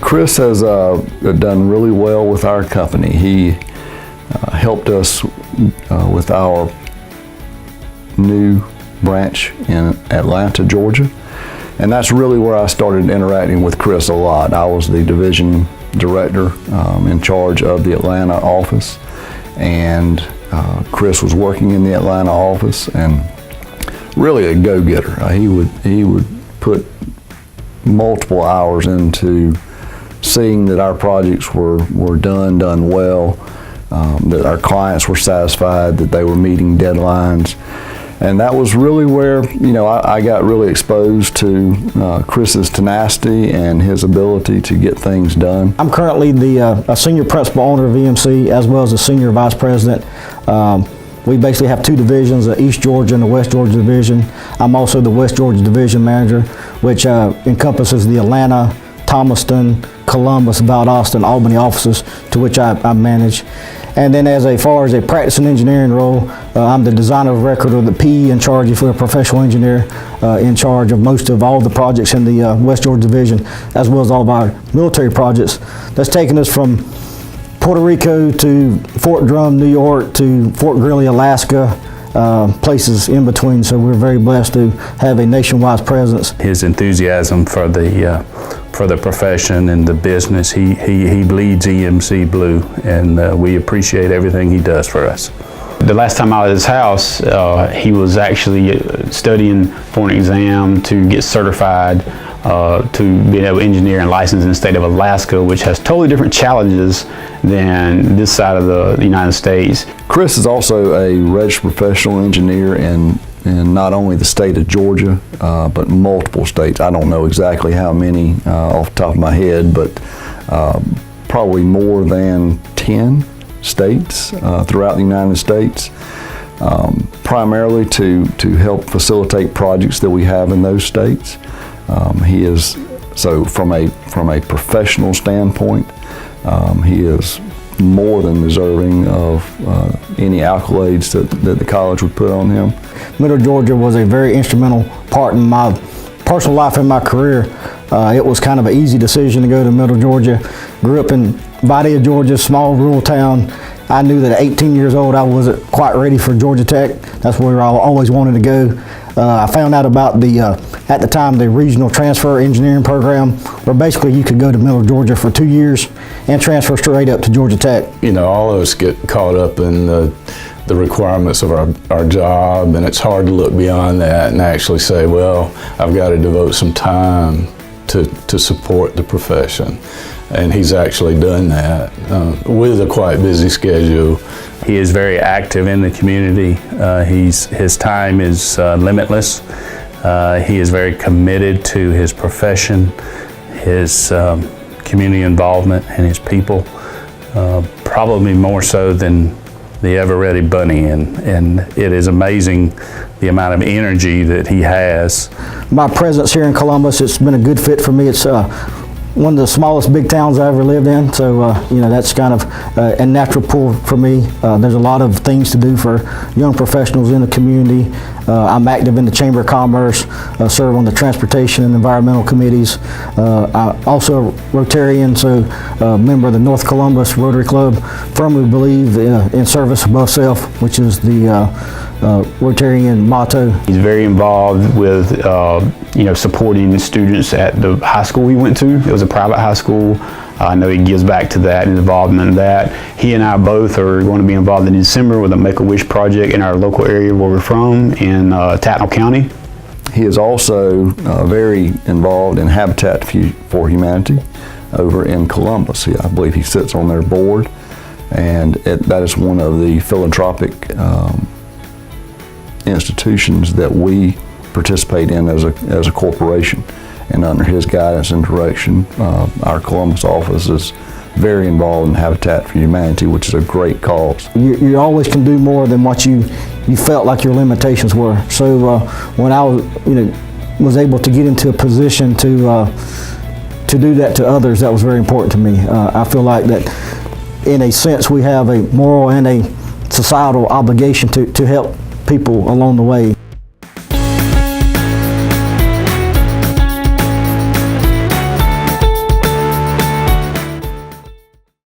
Chris has done really well with our company. He helped us with our new branch in Atlanta, Georgia. And that's really where I started interacting with Chris a lot. I was the division director in charge of the Atlanta office, and Chris was working in the Atlanta office, and really a go-getter. He would put multiple hours into seeing that our projects were done well, that our clients were satisfied, that they were meeting deadlines. And that was really where, I got really exposed to Chris's tenacity and his ability to get things done. I'm currently the senior principal owner of EMC, as well as the senior vice president. We basically have two divisions, the East Georgia and the West Georgia division. I'm also the West Georgia division manager, which encompasses the Atlanta, Thomaston, Columbus, Valdosta, Albany offices, to which I manage. And then as far as a practicing engineering role, I'm the designer of record, or the PE in charge, if we're a professional engineer, in charge of most of all the projects in the West Georgia division, as well as all of our military projects. That's taken us from Puerto Rico to Fort Drum, New York, to Fort Greely, Alaska, places in between. So we're very blessed to have a nationwide presence. His enthusiasm for the profession and the business, he bleeds EMC blue, and we appreciate everything he does for us. The last time I was at his house, he was actually studying for an exam to get certified to be able to engineer and license in the state of Alaska, which has totally different challenges than this side of the United States. Chris is also a registered professional engineer in not only the state of Georgia, but multiple states. I don't know exactly how many off the top of my head, but probably more than 10 states throughout the United States, primarily to help facilitate projects that we have in those states. He is, so from a professional standpoint, he is more than deserving of any accolades that the college would put on him. Middle Georgia was a very instrumental part in my personal life and my career. It was kind of an easy decision to go to Middle Georgia. Grew up in Vidalia, Georgia, small rural town. I knew that at 18 years old I wasn't quite ready for Georgia Tech. That's where I always wanted to go. I found out about at the time, the regional transfer engineering program, where basically you could go to Middle Georgia for 2 years and transfer straight up to Georgia Tech. All of us get caught up in the requirements of our job, and it's hard to look beyond that and actually say, well, I've got to devote some time to support the profession. And he's actually done that with a quite busy schedule. He is very active in the community. His time is limitless. He is very committed to his profession, his community involvement, and his people, probably more so than the ever-ready bunny, and it is amazing the amount of energy that he has. My presence here in Columbus, it's been a good fit for me. It's one of the smallest big towns I ever lived in, so that's kind of a natural pull for me. There's a lot of things to do for young professionals in the community. I'm active in the Chamber of Commerce, serve on the transportation and environmental committees. I'm also a Rotarian, so a member of the North Columbus Rotary Club. Firmly believe in service above self, which is the Rotarian motto. He's very involved with supporting the students at the high school we went to. It was a private high school. I know he gives back to that and involvement in that. He and I both are going to be involved in December with a Make-A-Wish project in our local area where we're from in Tattnall County. He is also very involved in Habitat for Humanity over in Columbus. I believe he sits on their board, and that is one of the philanthropic institutions that we participate in as a corporation. And under his guidance and direction, our Columbus office is very involved in Habitat for Humanity, which is a great cause. You always can do more than what you felt like your limitations were. So when I was able to get into a position to do that to others, that was very important to me. I feel like that in a sense we have a moral and a societal obligation to help people along the way.